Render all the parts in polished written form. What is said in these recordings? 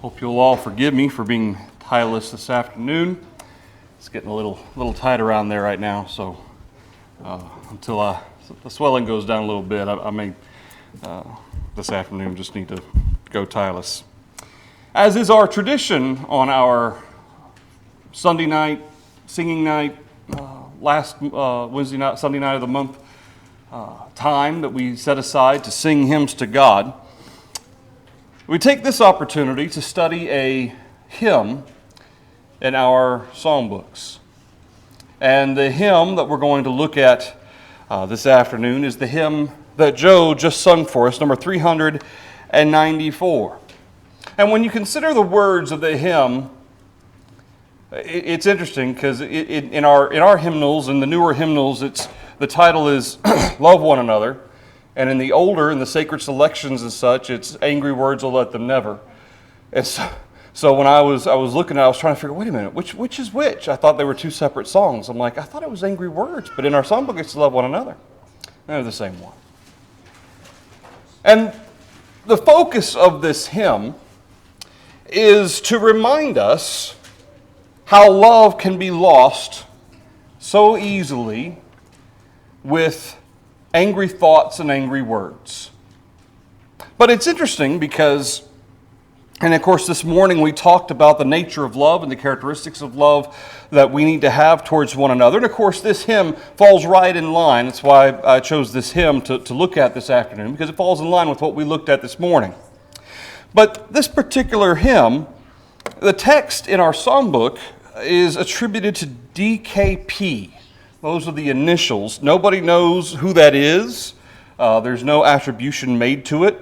Hope you'll all forgive me for being tireless this afternoon. It's getting a little tight around there right now, so until the swelling goes down a little bit, I may this afternoon just need to go tireless. As is our tradition on our Sunday night, singing night, last Wednesday night, Sunday night of the month time that we set aside to sing hymns to God, we take this opportunity to study a hymn in our songbooks. And the hymn that we're going to look at this afternoon is the hymn that Joe just sung for us, number 394. And when you consider the words of the hymn, it's interesting because in our hymnals, in the newer hymnals, the title is Love One Another. And in the sacred selections and such, it's Angry Words Will Let Them Never. And so when I was looking at it, I was trying to figure, wait a minute, which is which? I thought they were two separate songs. I'm like, I thought it was Angry Words, but in our songbook it's Love One Another. They're the same one. And the focus of this hymn is to remind us how love can be lost so easily with angry thoughts and angry words. But it's interesting because, and of course this morning we talked about the nature of love and the characteristics of love that we need to have towards one another. And of course this hymn falls right in line. That's why I chose this hymn to look at this afternoon, because it falls in line with what we looked at this morning. But this particular hymn, the text in our songbook is attributed to DKP. Those are the initials. Nobody knows who that is. There's no attribution made to it.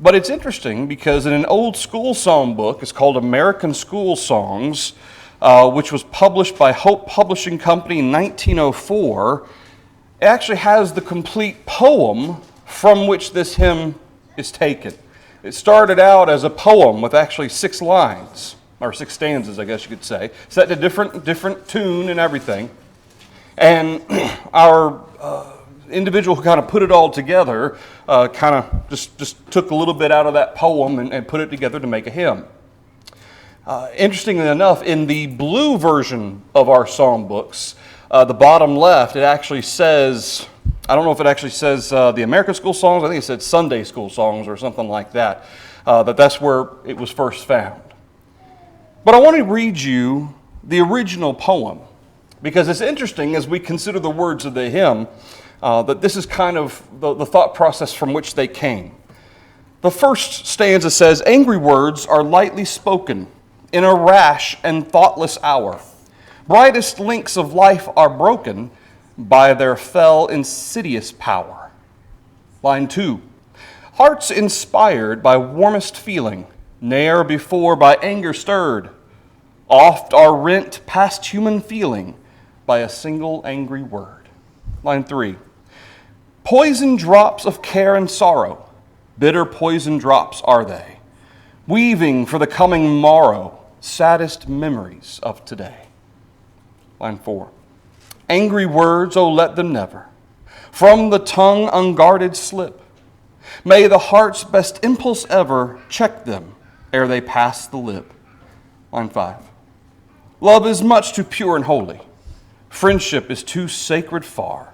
But it's interesting because in an old school songbook, it's called American School Songs, which was published by Hope Publishing Company in 1904, it actually has the complete poem from which this hymn is taken. It started out as a poem with actually 6 lines, or 6 stanzas, I guess you could say, set to different tune and everything. And our individual who kind of put it all together kind of just took a little bit out of that poem and put it together to make a hymn. Interestingly enough, in the blue version of our songbooks, the bottom left, it actually says, I don't know if it actually says the American School Songs, I think it said Sunday School Songs or something like that, that's where it was first found. But I want to read you the original poem, because it's interesting as we consider the words of the hymn, that this is kind of the thought process from which they came. The first stanza says, "Angry words are lightly spoken in a rash and thoughtless hour. Brightest links of life are broken by their fell insidious power." Line 2, "Hearts inspired by warmest feeling, ne'er before by anger stirred, oft are rent past human feeling by a single angry word." Line 3, "Poison drops of care and sorrow, bitter poison drops are they, weaving for the coming morrow saddest memories of today." Line 4, "Angry words, oh let them never from the tongue unguarded slip. May the heart's best impulse ever check them ere they pass the lip." Line 5, "Love is much too pure and holy, friendship is too sacred far,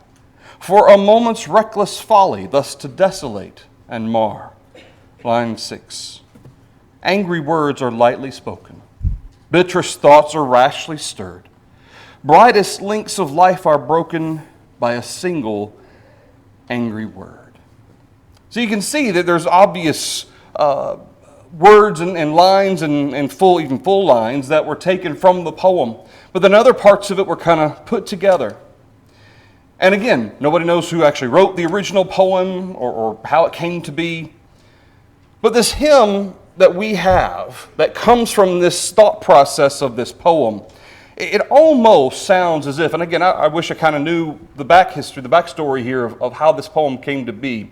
for a moment's reckless folly thus to desolate and mar." Line 6, "Angry words are lightly spoken, bitterest thoughts are rashly stirred, brightest links of life are broken by a single angry word." So you can see that there's obvious words and lines and even full lines that were taken from the poem, but then other parts of it were kind of put together. And again, nobody knows who actually wrote the original poem or how it came to be. But this hymn that we have that comes from this thought process of this poem, it almost sounds as if, and again, I wish I kind of knew the backstory here of how this poem came to be,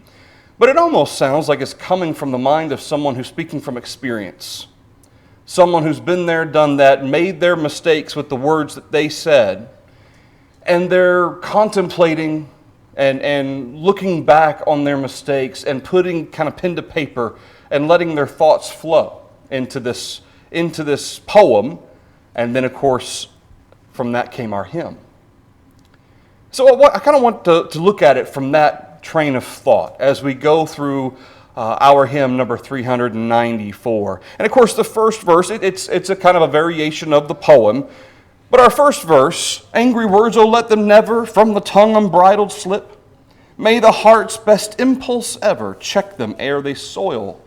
but it almost sounds like it's coming from the mind of someone who's speaking from experience. Someone who's been there, done that, made their mistakes with the words that they said, and they're contemplating and looking back on their mistakes and putting kind of pen to paper and letting their thoughts flow into this poem, and then, of course, from that came our hymn. So I kind of want to look at it from that train of thought as we go through our hymn number 394. And of course, the first verse, it's a kind of a variation of the poem. But our first verse, angry words, oh, let them never from the tongue unbridled slip. May the heart's best impulse ever check them ere they soil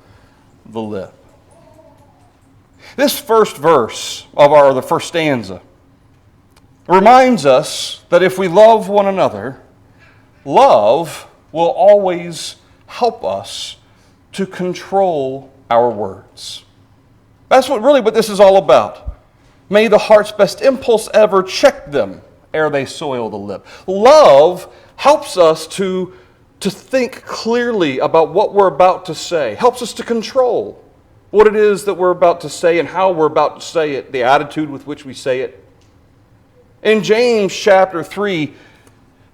the lip. This first verse of the first stanza reminds us that if we love one another, love will always help us to control our words. That's what this is all about. May the heart's best impulse ever check them ere they soil the lip. Love helps us to think clearly about what we're about to say, helps us to control what it is that we're about to say and how we're about to say it, the attitude with which we say it. In James chapter 3,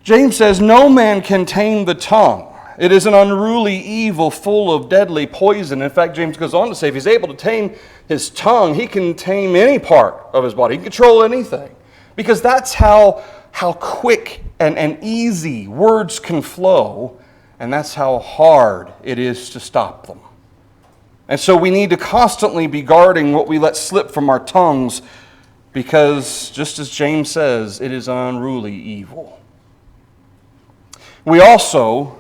James says, no man can tame the tongue. It is an unruly evil full of deadly poison. In fact, James goes on to say, if he's able to tame his tongue, he can tame any part of his body. He can control anything. Because that's how quick and easy words can flow, and that's how hard it is to stop them. And so we need to constantly be guarding what we let slip from our tongues, because just as James says, it is an unruly evil. We also,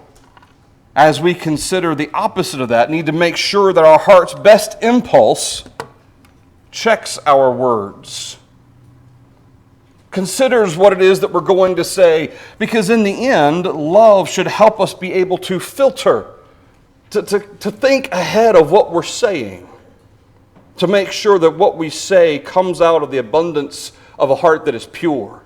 as we consider the opposite of that, need to make sure that our heart's best impulse checks our words, considers what it is that we're going to say, because in the end, love should help us be able to filter, to think ahead of what we're saying, to make sure that what we say comes out of the abundance of a heart that is pure.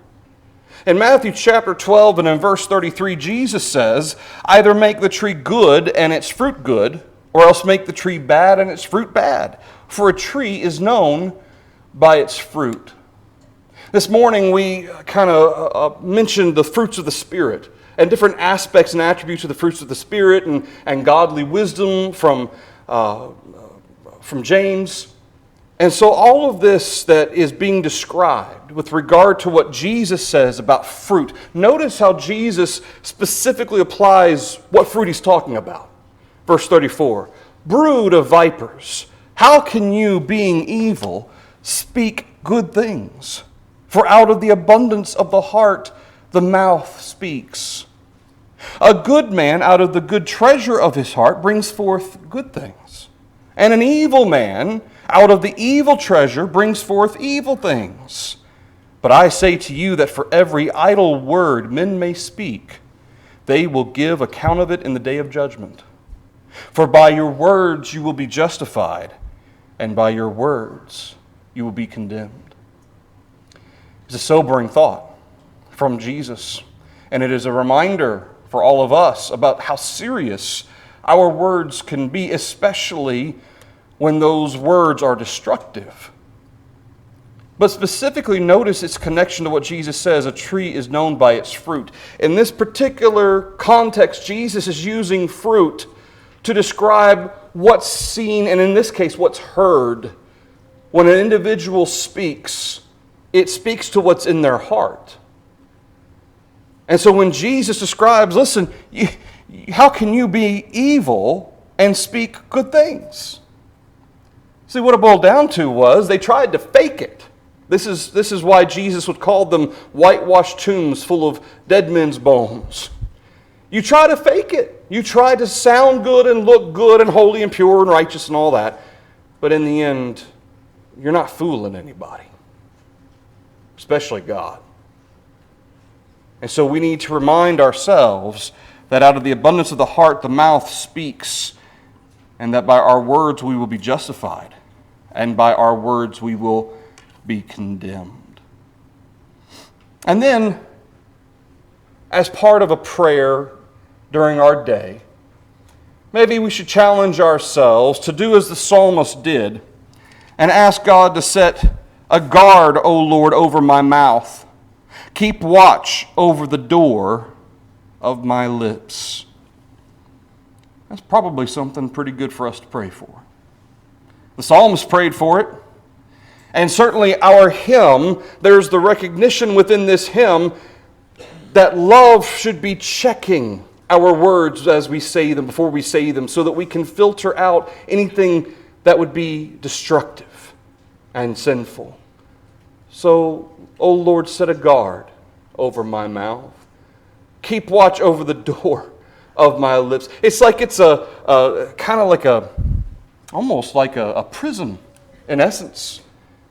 In Matthew chapter 12 and in verse 33, Jesus says, either make the tree good and its fruit good, or else make the tree bad and its fruit bad. For a tree is known by its fruit. This morning we kind of mentioned the fruits of the Spirit and different aspects and attributes of the fruits of the Spirit and godly wisdom from James. And so all of this that is being described with regard to what Jesus says about fruit, notice how Jesus specifically applies what fruit he's talking about. Verse 34, brood of vipers, how can you, being evil, speak good things? For out of the abundance of the heart, the mouth speaks. A good man out of the good treasure of his heart brings forth good things. And an evil man out of the evil treasure brings forth evil things. But I say to you that for every idle word men may speak, they will give account of it in the day of judgment. For by your words you will be justified, and by your words you will be condemned. It's a sobering thought from Jesus, and it is a reminder for all of us about how serious our words can be, especially when those words are destructive. But specifically notice its connection to what Jesus says, a tree is known by its fruit. In this particular context, Jesus is using fruit to describe what's seen, and in this case, what's heard. When an individual speaks, it speaks to what's in their heart. And so when Jesus describes, listen, how can you be evil and speak good things? See, what it boiled down to was they tried to fake it. This is why Jesus would call them whitewashed tombs full of dead men's bones. You try to fake it. You try to sound good and look good and holy and pure and righteous and all that. But in the end, you're not fooling anybody, especially God. And so we need to remind ourselves that out of the abundance of the heart, the mouth speaks, and that by our words we will be justified, and by our words we will be condemned. And then, as part of a prayer during our day, maybe we should challenge ourselves to do as the psalmist did and ask God to set a guard, O Lord, over my mouth. Keep watch over the door of my lips. That's probably something pretty good for us to pray for. The psalmist prayed for it. And certainly our hymn, there's the recognition within this hymn that love should be checking our words as we say them, before we say them, so that we can filter out anything that would be destructive and sinful. So, O Lord, set a guard over my mouth. Keep watch over the door of my lips. It's like it's almost like a prison, in essence,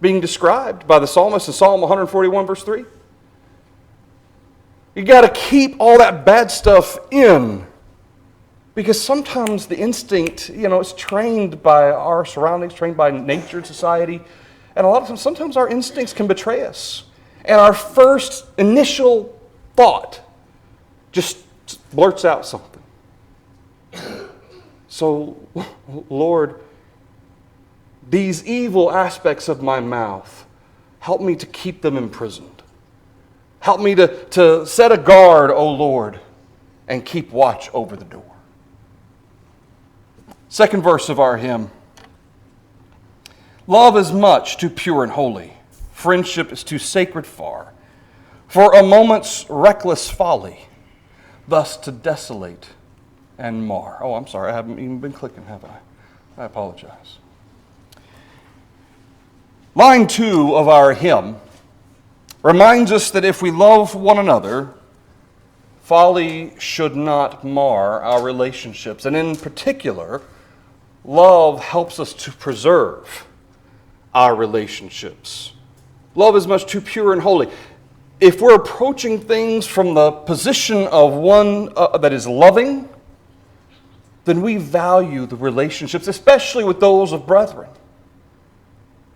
being described by the psalmist in Psalm 141, verse 3. You got to keep all that bad stuff in, because sometimes the instinct, it's trained by our surroundings, trained by nature and society, and a lot of times, sometimes our instincts can betray us. And our first initial thought just blurts out something. So, Lord, these evil aspects of my mouth, help me to keep them imprisoned. Help me to set a guard, O Lord, and keep watch over the door. Second verse of our hymn. Love is much too pure and holy. Friendship is too sacred far. For a moment's reckless folly, thus to desolate and mar. Oh, I'm sorry, I haven't even been clicking, have I? I apologize. Line 2 of our hymn reminds us that if we love one another, folly should not mar our relationships. And in particular, love helps us to preserve our relationships. Love is much too pure and holy. If we're approaching things from the position of one that is loving, then we value the relationships, especially with those of brethren.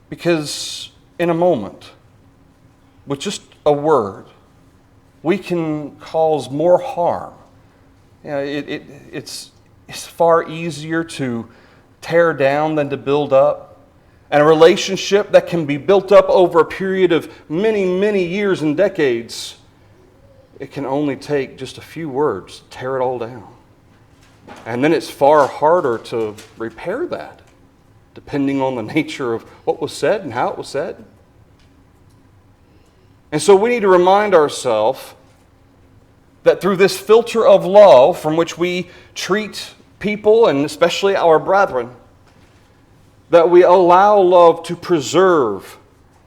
Because in a moment, with just a word, we can cause more harm. It's far easier to tear down than to build up. And a relationship that can be built up over a period of many, many years and decades, it can only take just a few words to tear it all down. And then it's far harder to repair that, depending on the nature of what was said and how it was said. And so we need to remind ourselves that through this filter of love from which we treat people, and especially our brethren, that we allow love to preserve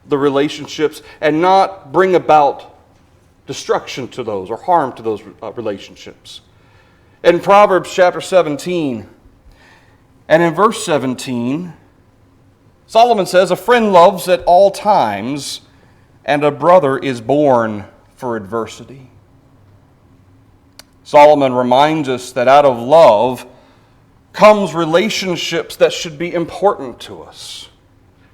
the relationships and not bring about destruction to those or harm to those relationships. In Proverbs chapter 17, and in verse 17, Solomon says, "A friend loves at all times, and a brother is born for adversity." Solomon reminds us that out of love comes relationships that should be important to us,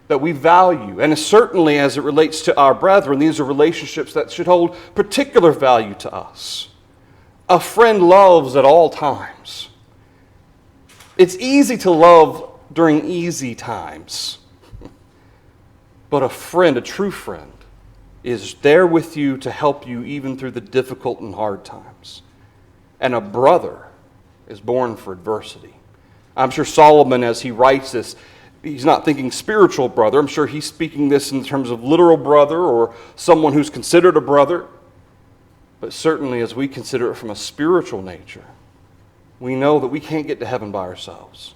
that we value. And certainly as it relates to our brethren, these are relationships that should hold particular value to us. A friend loves at all times. It's easy to love during easy times. But a friend, a true friend, is there with you to help you even through the difficult and hard times. And a brother is born for adversity. I'm sure Solomon, as he writes this, he's not thinking spiritual brother. I'm sure he's speaking this in terms of literal brother or someone who's considered a brother. But certainly as we consider it from a spiritual nature, we know that we can't get to heaven by ourselves.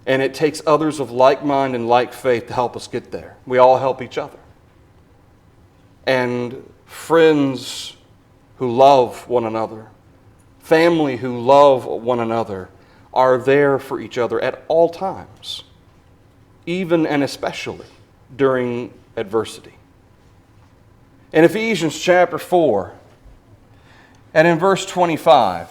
And it takes others of like mind and like faith to help us get there. We all help each other. And friends who love one another, family who love one another, are there for each other at all times, even and especially during adversity. In Ephesians chapter 4, and in verse 25,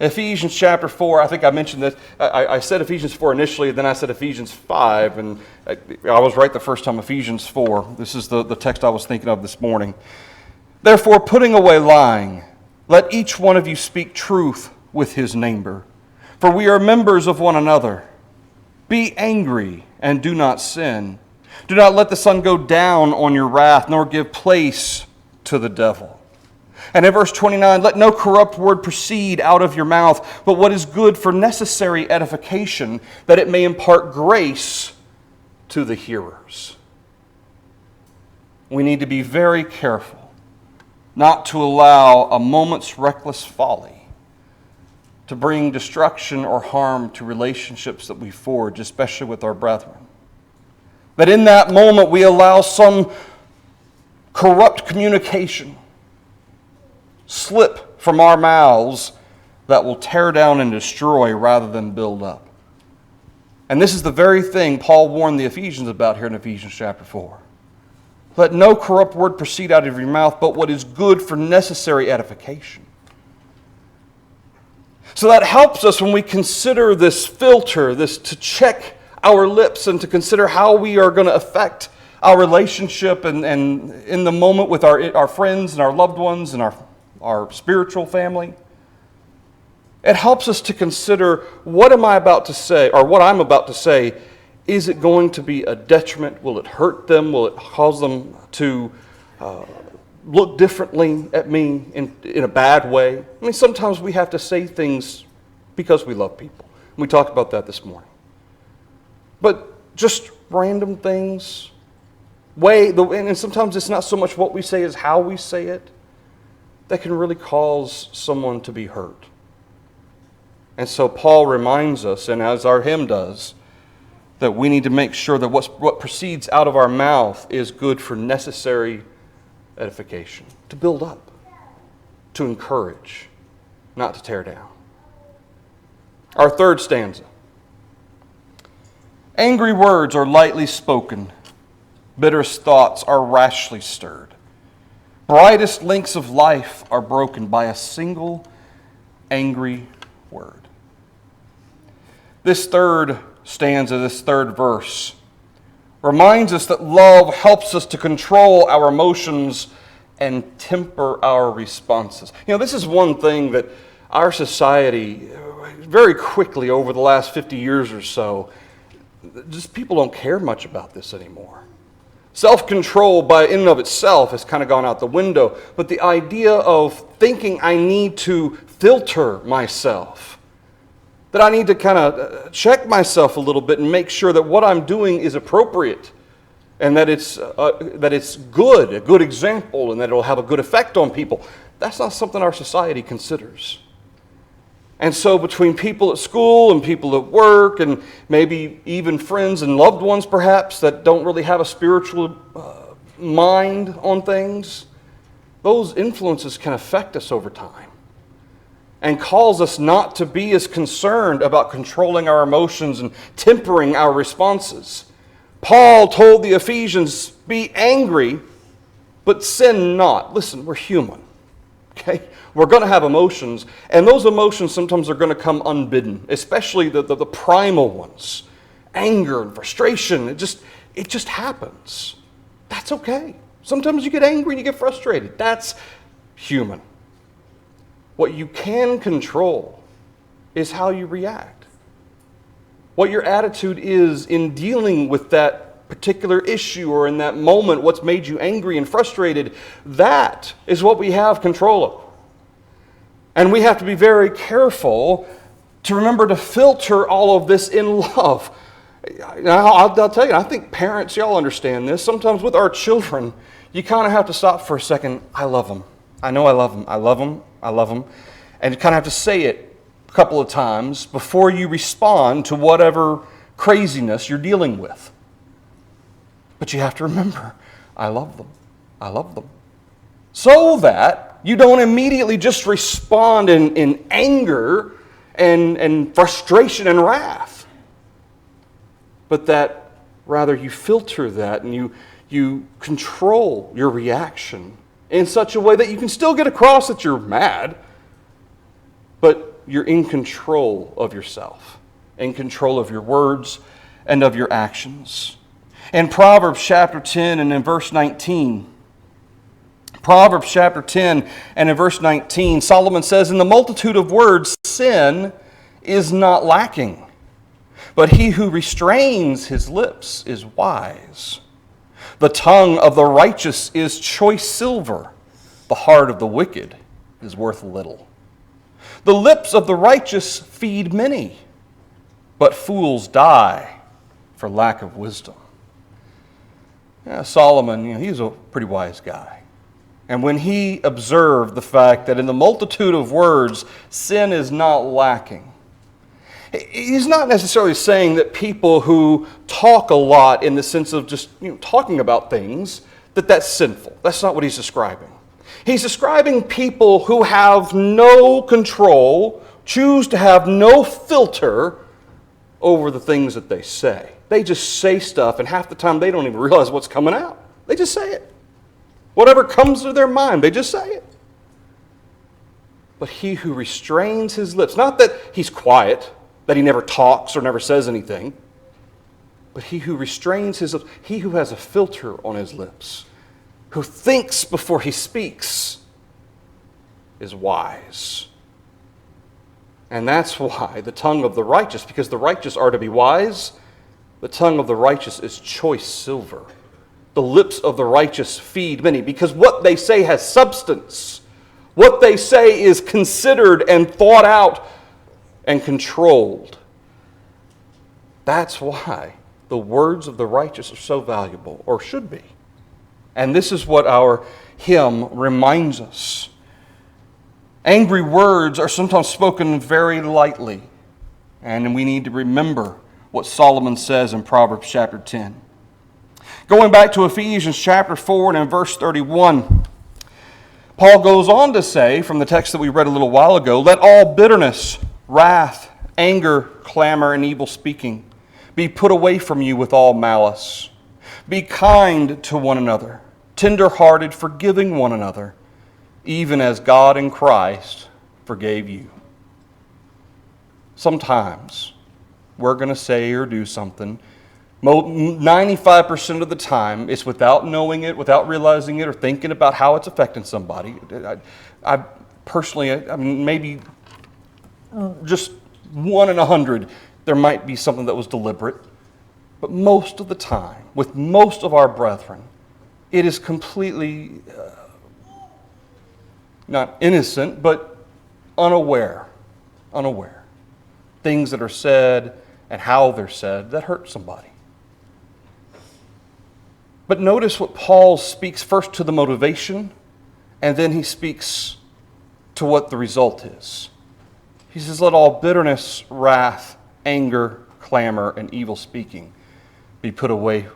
Ephesians chapter 4, I think I mentioned this. I said Ephesians 4 initially, then I said Ephesians 5, and I was right the first time, Ephesians 4. This is the text I was thinking of this morning. "Therefore, putting away lying, let each one of you speak truth with his neighbor, for we are members of one another. Be angry and do not sin. Do not let the sun go down on your wrath, nor give place to the devil. And in verse 29, let no corrupt word proceed out of your mouth, but what is good for necessary edification, that it may impart grace to the hearers. We need to be very careful not to allow a moment's reckless folly to bring destruction or harm to relationships that we forge, especially with our brethren. That in that moment we allow some corrupt communication slip from our mouths that will tear down and destroy rather than build up. And this is the very thing Paul warned the Ephesians about here in Ephesians chapter 4. Let no corrupt word proceed out of your mouth, but what is good for necessary edification. So that helps us when we consider this filter, this to check our lips and to consider how we are going to affect our relationship and in the moment with our friends and our loved ones and our spiritual family. It helps us to consider, what am I about to say, or what I'm about to say, is it going to be a detriment? Will it hurt them? Will it cause them to look differently at me in a bad way? I mean, sometimes we have to say things because we love people. We talked about that this morning. But just random things, and sometimes it's not so much what we say as how we say it, that can really cause someone to be hurt. And so Paul reminds us, and as our hymn does, that we need to make sure that what proceeds out of our mouth is good for necessary edification, to build up, to encourage, not to tear down. Our third stanza. Angry words are lightly spoken, bitterest thoughts are rashly stirred. Brightest links of life are broken by a single angry word. This third stanza, this third verse, reminds us that love helps us to control our emotions and temper our responses. You know, this is one thing that our society, very quickly over the last 50 years or so, just people don't care much about this anymore. Self-control in and of itself has kind of gone out the window, but the idea of thinking I need to filter myself, that I need to kind of check myself a little bit and make sure that what I'm doing is appropriate and that it's good, a good example, and that it will have a good effect on people. That's not something our society considers. And so between people at school and people at work and maybe even friends and loved ones perhaps that don't really have a spiritual mind on things, those influences can affect us over time and cause us not to be as concerned about controlling our emotions and tempering our responses. Paul told the Ephesians, be angry, but sin not. Listen, we're human, okay? We're going to have emotions, and those emotions sometimes are going to come unbidden, especially the primal ones. Anger and frustration, it just happens. That's okay. Sometimes you get angry and you get frustrated. That's human. What you can control is how you react. What your attitude is in dealing with that particular issue or in that moment, what's made you angry and frustrated, that is what we have control of. And we have to be very careful to remember to filter all of this in love. I'll tell you, I think parents, y'all understand this. Sometimes with our children, you kind of have to stop for a second. I love them. I know I love them. I love them. I love them. And you kind of have to say it a couple of times before you respond to whatever craziness you're dealing with. But you have to remember, I love them. I love them. So that you don't immediately just respond in anger and frustration and wrath, but that rather you filter that and you control your reaction in such a way that you can still get across that you're mad, but you're in control of yourself, in control of your words and of your actions. In Proverbs chapter 10 and in verse 19, Proverbs chapter 10 and in verse 19, Solomon says, in the multitude of words, sin is not lacking, but he who restrains his lips is wise. The tongue of the righteous is choice silver, the heart of the wicked is worth little. The lips of the righteous feed many, but fools die for lack of wisdom. Yeah, Solomon, he's a pretty wise guy. And when he observed the fact that in the multitude of words, sin is not lacking, he's not necessarily saying that people who talk a lot in the sense of just talking about things, that's sinful. That's not what he's describing. He's describing people who have no control, choose to have no filter over the things that they say. They just say stuff, and half the time they don't even realize what's coming out. They just say it. Whatever comes to their mind, they just say it. But he who restrains his lips, not that he's quiet, that he never talks or never says anything, but he who restrains his lips, he who has a filter on his lips, who thinks before he speaks, is wise. And that's why the tongue of the righteous, because the righteous are to be wise, the tongue of the righteous is choice silver. The lips of the righteous feed many, because what they say has substance. What they say is considered and thought out and controlled. That's why the words of the righteous are so valuable, or should be. And this is what our hymn reminds us. Angry words are sometimes spoken very lightly, and we need to remember what Solomon says in Proverbs chapter 10. Going back to Ephesians chapter 4 and in verse 31, Paul goes on to say, from the text that we read a little while ago, let all bitterness, wrath, anger, clamor, and evil speaking be put away from you with all malice. Be kind to one another, tender-hearted, forgiving one another, even as God in Christ forgave you. Sometimes we're going to say or do something. 95% of the time, it's without knowing it, without realizing it, or thinking about how it's affecting somebody. I personally, maybe just 1 in 100, there might be something that was deliberate. But most of the time, with most of our brethren, it is completely not innocent, but unaware. Things that are said and how they're said that hurt somebody. But notice what Paul speaks first to the motivation, and then he speaks to what the result is. He says, let all bitterness, wrath, anger, clamor, and evil speaking be put away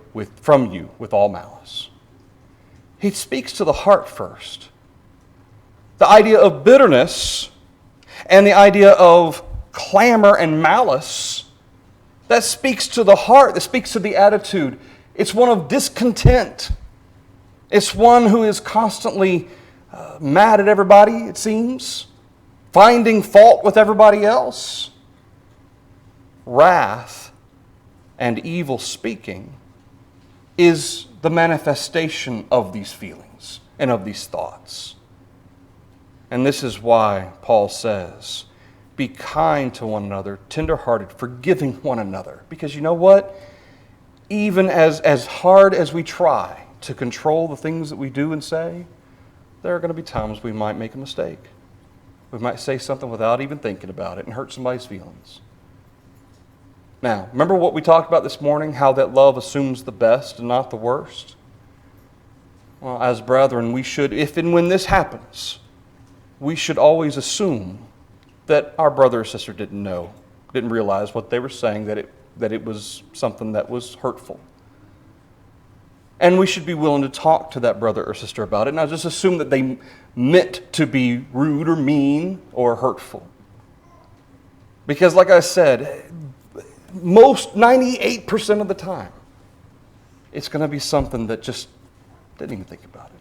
from you with all malice. He speaks to the heart first. The idea of bitterness and the idea of clamor and malice, that speaks to the heart, that speaks to the attitude. It's one of discontent. It's one who is constantly mad at everybody, it seems, finding fault with everybody else. Wrath and evil speaking is the manifestation of these feelings and of these thoughts. And this is why Paul says, be kind to one another, tender-hearted, forgiving one another. Because you know what? Even as hard as we try to control the things that we do and say, there are going to be times we might make a mistake. We might say something without even thinking about it and hurt somebody's feelings. Now, remember what we talked about this morning, how that love assumes the best and not the worst? Well, as brethren, we should, if and when this happens, we should always assume that our brother or sister didn't realize what they were saying, that it was something that was hurtful. And we should be willing to talk to that brother or sister about it, not just assume that they meant to be rude or mean or hurtful. Because like I said, most 98% of the time, it's going to be something that just didn't even think about it.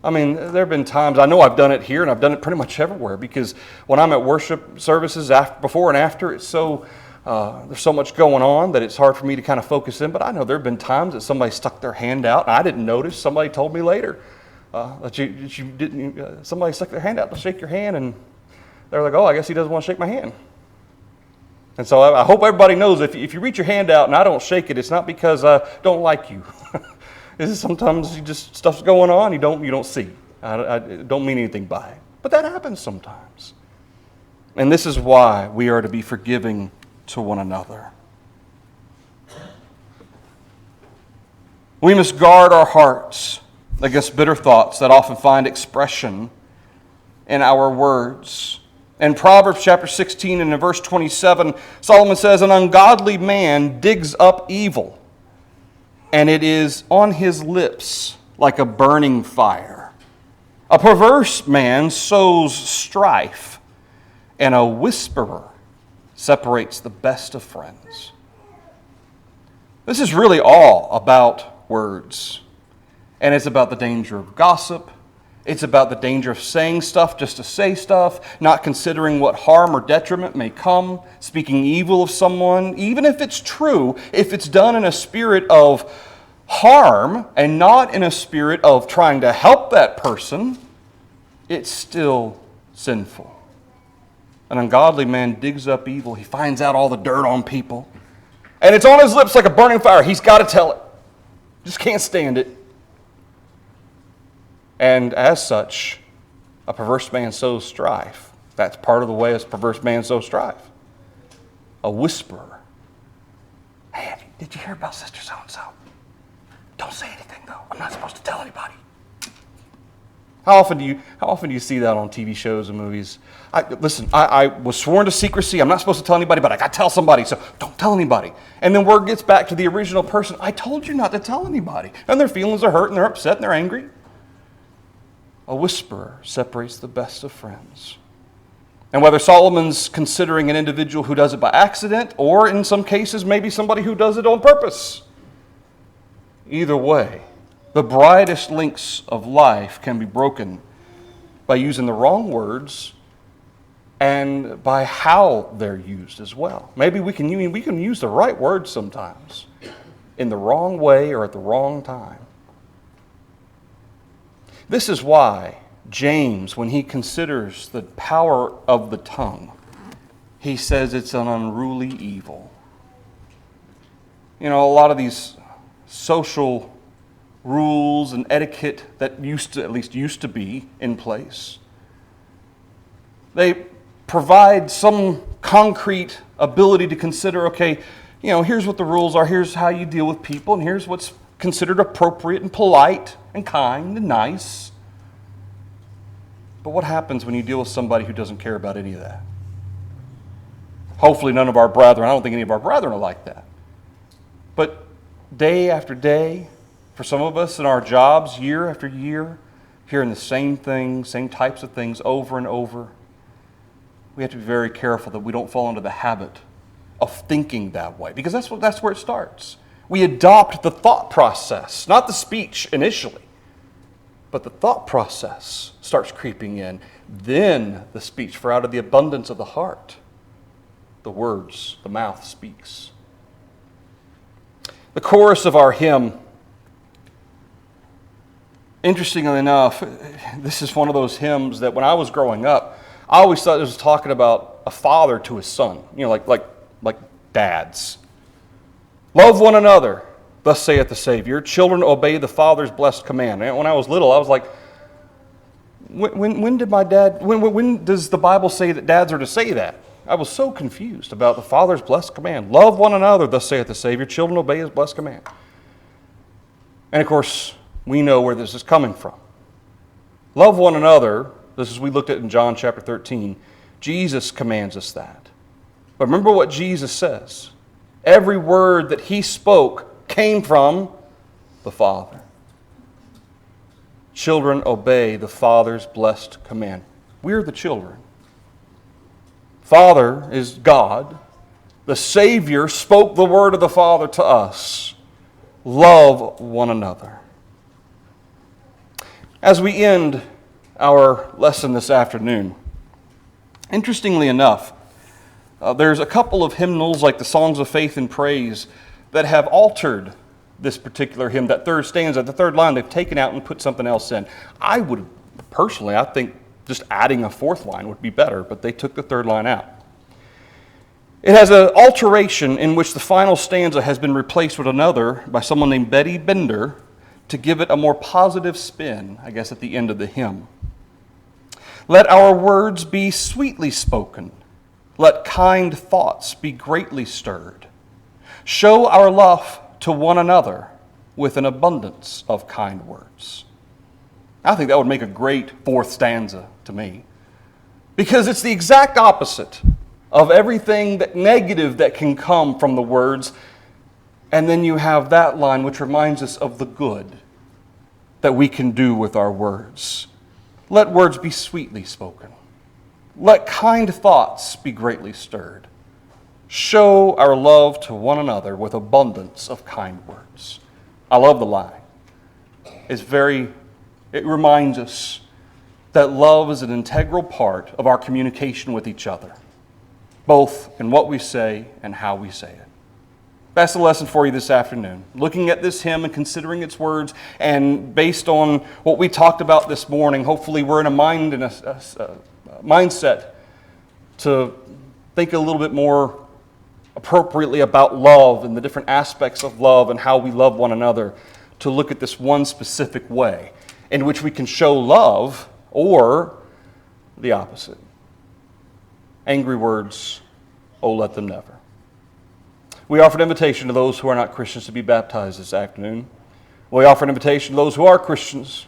I mean, there have been times, I know I've done it here, and I've done it pretty much everywhere, because when I'm at worship services, before and after, it's so there's so much going on that it's hard for me to kind of focus in. But I know there have been times that somebody stuck their hand out, and I didn't notice. Somebody told me later that you didn't. Somebody stuck their hand out to shake your hand, and they're like, "Oh, I guess he doesn't want to shake my hand." And so I hope everybody knows if you reach your hand out and I don't shake it, it's not because I don't like you. It's sometimes stuff's going on you don't see. I don't mean anything by it. But that happens sometimes. And this is why we are to be forgiving to one another. We must guard our hearts against bitter thoughts that often find expression in our words. In Proverbs chapter 16 and in verse 27, Solomon says, "An ungodly man digs up evil, and it is on his lips like a burning fire. A perverse man sows strife, and a whisperer separates the best of friends." This is really all about words. And it's about the danger of gossip. It's about the danger of saying stuff just to say stuff, not considering what harm or detriment may come, speaking evil of someone, even if it's true, if it's done in a spirit of harm and not in a spirit of trying to help that person, it's still sinful. An ungodly man digs up evil. He finds out all the dirt on people. And it's on his lips like a burning fire. He's got to tell it. Just can't stand it. And as such, a perverse man sows strife. That's part of the way a perverse man sows strife. A whisperer. "Hey, did you hear about Sister So-and-so? Don't say anything, though. I'm not supposed to tell anybody." How often do you see that on TV shows and movies? I was sworn to secrecy. I'm not supposed to tell anybody, but I got to tell somebody, so don't tell anybody. And then word gets back to the original person. I told you not to tell anybody. And their feelings are hurt, and they're upset, and they're angry. A whisperer separates the best of friends. And whether Solomon's considering an individual who does it by accident, or in some cases, maybe somebody who does it on purpose, either way, the brightest links of life can be broken by using the wrong words and by how they're used as well. Maybe we can use the right words sometimes in the wrong way or at the wrong time. This is why James, when he considers the power of the tongue, he says it's an unruly evil. You know, a lot of these social rules and etiquette that used to be in place, they provide some concrete ability to consider, okay, you know, here's what the rules are, here's how you deal with people, and here's what's considered appropriate and polite and kind and nice. But what happens when you deal with somebody who doesn't care about any of that? Hopefully none of our brethren, I don't think any of our brethren are like that. But day after day, for some of us in our jobs, year after year, hearing the same things, same types of things over and over, we have to be very careful that we don't fall into the habit of thinking that way, because that's where it starts. We adopt the thought process, not the speech initially, but the thought process starts creeping in. Then the speech, for out of the abundance of the heart, the words, the mouth speaks. The chorus of our hymn, interestingly enough, this is one of those hymns that when I was growing up, I always thought it was talking about a father to his son, you know, like dads. "Love one another, thus saith the Savior. Children, obey the Father's blessed command." And when I was little, I was like, when does the Bible say that dads are to say that? I was so confused about the Father's blessed command. "Love one another, thus saith the Savior. Children, obey his blessed command." And of course, we know where this is coming from. Love one another, this is we looked at in John chapter 13. Jesus commands us that. But remember what Jesus says. Every word that he spoke came from the Father. Children, obey the Father's blessed command. We're the children. Father is God. The Savior spoke the word of the Father to us. Love one another. As we end our lesson this afternoon, interestingly enough, there's a couple of hymnals like the Songs of Faith and Praise that have altered this particular hymn. That third stanza, the third line, they've taken out and put something else in. I think just adding a fourth line would be better, but they took the third line out. It has an alteration in which the final stanza has been replaced with another by someone named Betty Bender, to give it a more positive spin, I guess, at the end of the hymn. Let our words be sweetly spoken. Let kind thoughts be greatly stirred. Show our love to one another with an abundance of kind words. I think that would make a great fourth stanza to me, because it's the exact opposite of everything that negative that can come from the words. And then you have that line which reminds us of the good that we can do with our words. Let words be sweetly spoken. Let kind thoughts be greatly stirred. Show our love to one another with abundance of kind words. I love the line. It reminds us that love is an integral part of our communication with each other, both in what we say and how we say it. That's the lesson for you this afternoon. Looking at this hymn and considering its words, and based on what we talked about this morning, hopefully we're in a mindset to think a little bit more appropriately about love and the different aspects of love and how we love one another, to look at this one specific way in which we can show love, or the opposite. Angry words, oh, let them never. We offer an invitation to those who are not Christians to be baptized this afternoon. We offer an invitation to those who are Christians,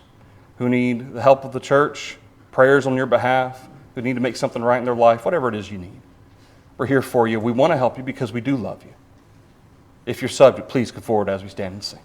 who need the help of the church, prayers on your behalf, who need to make something right in their life, whatever it is you need. We're here for you. We want to help you because we do love you. If you're subject, please come forward as we stand and sing.